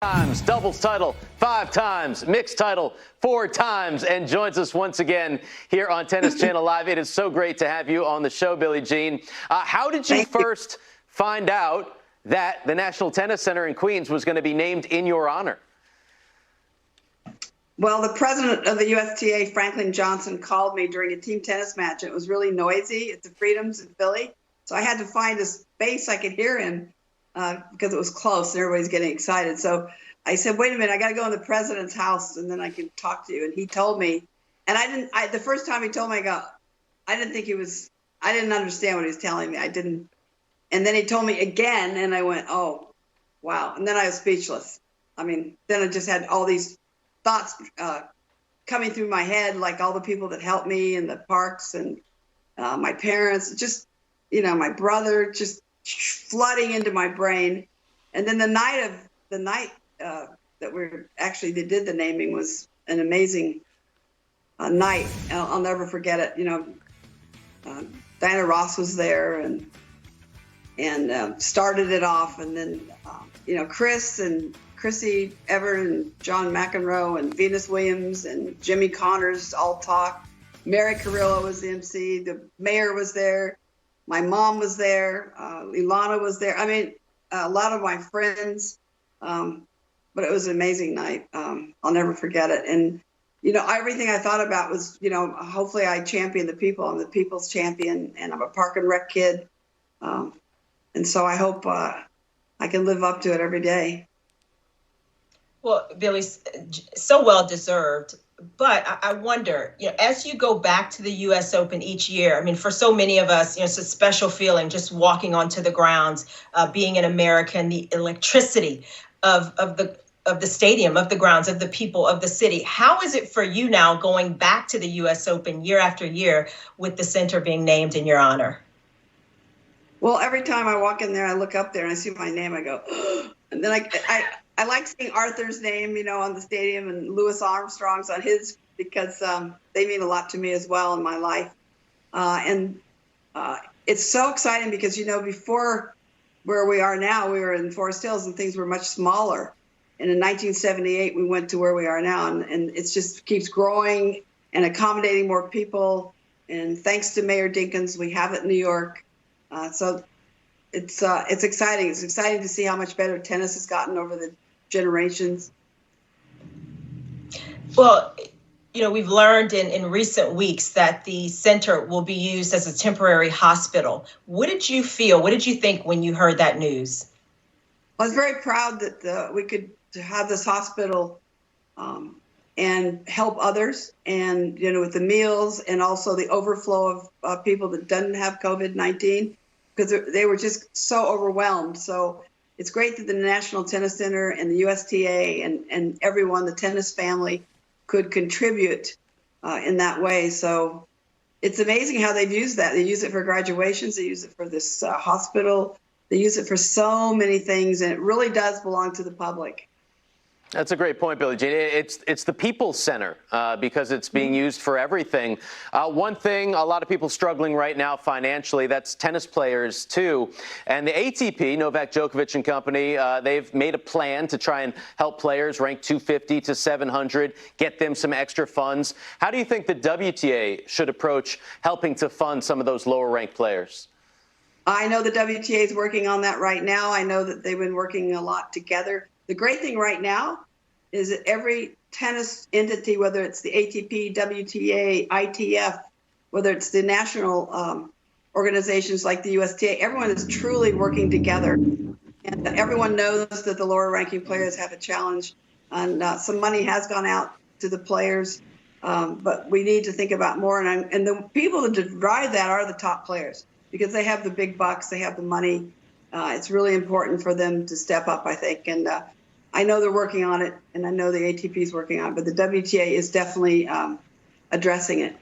Times, doubles title 5 times, mixed title 4 times, and joins us once again here on Tennis Channel Live. It is so great to have you on the show, Billie Jean. How did you first find out that the National Tennis Center in Queens was going to be named in your honor? Well, the president of the USTA, Franklin Johnson, called me during a team tennis match. It was really noisy at the Freedoms in Philly, so I had to find a space I could hear him. Because it was close and everybody's getting excited. So I said, wait a minute, I got to go in the president's house and then I can talk to you. And he told me, and the first time he told me, I didn't understand what he was telling me. And then he told me again and I went, oh, wow. And then I was speechless. I mean, then I just had all these thoughts coming through my head, like all the people that helped me in the parks and my parents, just, my brother, just flooding into my brain. And then the night that they did the naming was an amazing night. I'll never forget it. Diana Ross was there and started it off. And then, Chris and Chrissy Everett and John McEnroe and Venus Williams and Jimmy Connors all talked. Mary Carrillo was the MC. The mayor was there. My mom was there. Ilana was there. I mean, a lot of my friends. But it was an amazing night. I'll never forget it. And, everything I thought about was, hopefully I champion the people. I'm the people's champion, and I'm a park and rec kid. And so I hope I can live up to it every day. Well, Billie, so well deserved. But I wonder, as you go back to the U.S. Open each year, I mean, for so many of us, it's a special feeling just walking onto the grounds, being an American, the electricity of the stadium, of the grounds, of the people, of the city. How is it for you now going back to the U.S. Open year after year with the center being named in your honor? Well, every time I walk in there, I look up there and I see my name, I go, and then I like seeing Arthur's name, on the stadium and Louis Armstrong's on his, because they mean a lot to me as well in my life. And it's so exciting because, before where we are now, we were in Forest Hills and things were much smaller. And in 1978, we went to where we are now, and it just keeps growing and accommodating more people. And thanks to Mayor Dinkins, we have it in New York. So it's exciting. It's exciting to see how much better tennis has gotten over the generations. Well, we've learned in recent weeks that the center will be used as a temporary hospital. What did you feel? What did you think when you heard that news? I was very proud that we could have this hospital and help others, and with the meals and also the overflow of people that doesn't have COVID-19, because they were just so overwhelmed. So it's great that the National Tennis Center and the USTA and everyone, the tennis family, could contribute in that way. So it's amazing how they've used that. They use it for graduations. They use it for this hospital. They use it for so many things, and it really does belong to the public. That's a great point, Billie Jean. It's the People's Center because it's being used for everything. One thing, a lot of people struggling right now financially, that's tennis players too. And the ATP, Novak Djokovic and company, they've made a plan to try and help players ranked 250 to 700, get them some extra funds. How do you think the WTA should approach helping to fund some of those lower ranked players? I know the WTA is working on that right now. I know that they've been working a lot together. The great thing right now is that every tennis entity, whether it's the ATP, WTA, ITF, whether it's the national organizations like the USTA, everyone is truly working together. And everyone knows that the lower ranking players have a challenge. And some money has gone out to the players, but we need to think about more. And the people that drive that are the top players, because they have the big bucks, they have the money. It's really important for them to step up, I think. And I know they're working on it, and I know the ATP is working on it, but the WTA is definitely addressing it.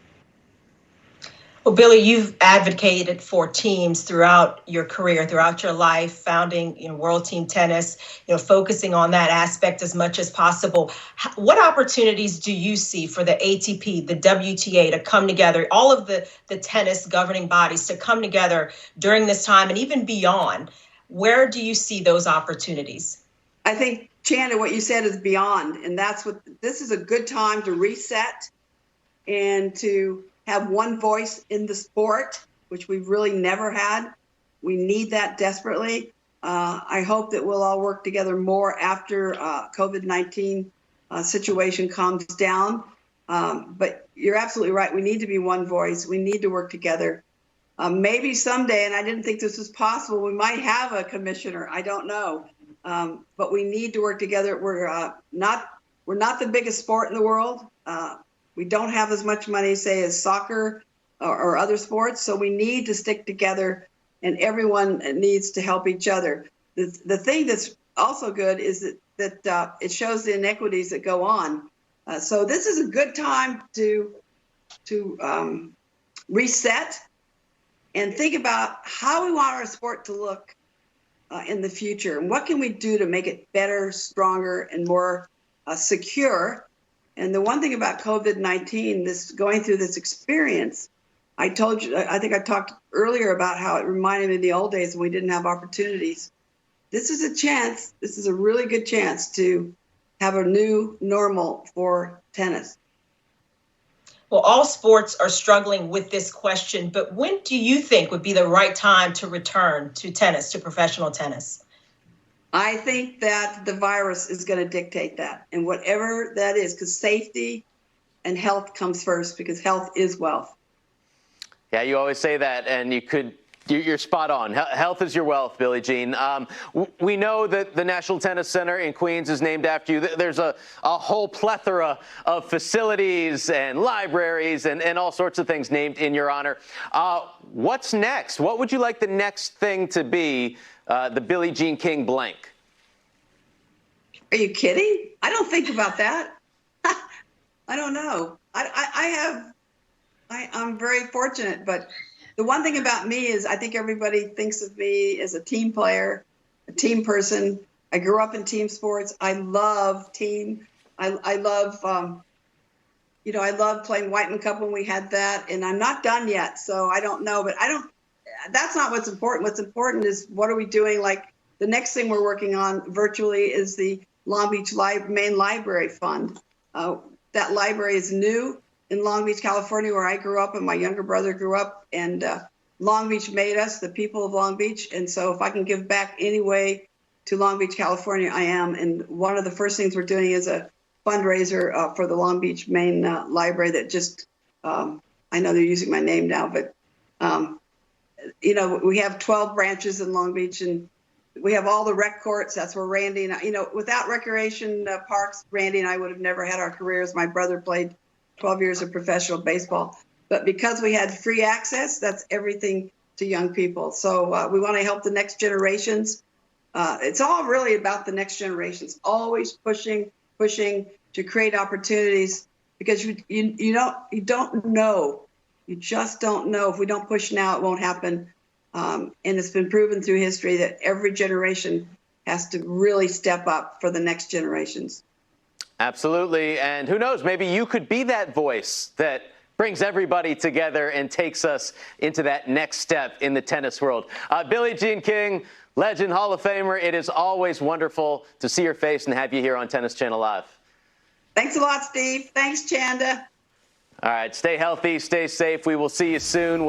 Well, Billie, you've advocated for teams throughout your career, throughout your life, founding World Team Tennis, focusing on that aspect as much as possible. What opportunities do you see for the ATP, the WTA to come together, all of the tennis governing bodies to come together during this time and even beyond? Where do you see those opportunities? I think, Chanda, what you said is beyond, and this is a good time to reset and to have one voice in the sport, which we've really never had. We need that desperately. I hope that we'll all work together more after COVID-19 situation calms down. But you're absolutely right. We need to be one voice. We need to work together. Maybe someday, and I didn't think this was possible, we might have a commissioner. I don't know. But we need to work together. We're not the biggest sport in the world. We don't have as much money, say, as soccer or other sports. So we need to stick together, and everyone needs to help each other. The thing that's also good is that it shows the inequities that go on. So this is a good time to reset and think about how we want our sport to look in the future, and what can we do to make it better, stronger, and more secure. And the one thing about COVID-19, this going through this experience, I told you, I think I talked earlier about how it reminded me of the old days when we didn't have opportunities. This is a chance. This is a really good chance to have a new normal for tennis. Well, all sports are struggling with this question, but when do you think would be the right time to return to tennis, to professional tennis? I think that the virus is going to dictate that, and whatever that is, because safety and health comes first, because health is wealth. Yeah, you always say that, and you're spot on. Health is your wealth, Billie Jean. We know that the National Tennis Center in Queens is named after you. There's a whole plethora of facilities and libraries and all sorts of things named in your honor. What's next? What would you like the next thing to be, the Billie Jean King blank? Are you kidding? I don't think about that. I don't know. I'm very fortunate, but the one thing about me is I think everybody thinks of me as a team player, a team person. I grew up in team sports. I love team. I love, I love playing Whiteman Cup when we had that, and I'm not done yet, so I don't know. But that's not what's important. What's important is what are we doing? Like the next thing we're working on virtually is the Long Beach Main Library Fund. That library is new in Long Beach, California, where I grew up and my younger brother grew up, and Long Beach made us, the people of Long Beach. And so if I can give back any way to Long Beach, California, I am. And one of the first things we're doing is a fundraiser for the Long Beach Main Library that just, I know they're using my name now, but, we have 12 branches in Long Beach, and we have all the rec courts. That's where Randy and I, without recreation parks, Randy and I would have never had our careers. My brother played 12 years of professional baseball. But because we had free access, that's everything to young people. So we want to help the next generations. It's all really about the next generations, always pushing to create opportunities, because you don't know. You just don't know. If we don't push now, it won't happen. And it's been proven through history that every generation has to really step up for the next generations. Absolutely. And who knows, maybe you could be that voice that brings everybody together and takes us into that next step in the tennis world. Billie Jean King, legend, Hall of Famer, it is always wonderful to see your face and have you here on Tennis Channel Live. Thanks a lot, Steve. Thanks, Chanda. All right, stay healthy, stay safe. We will see you soon.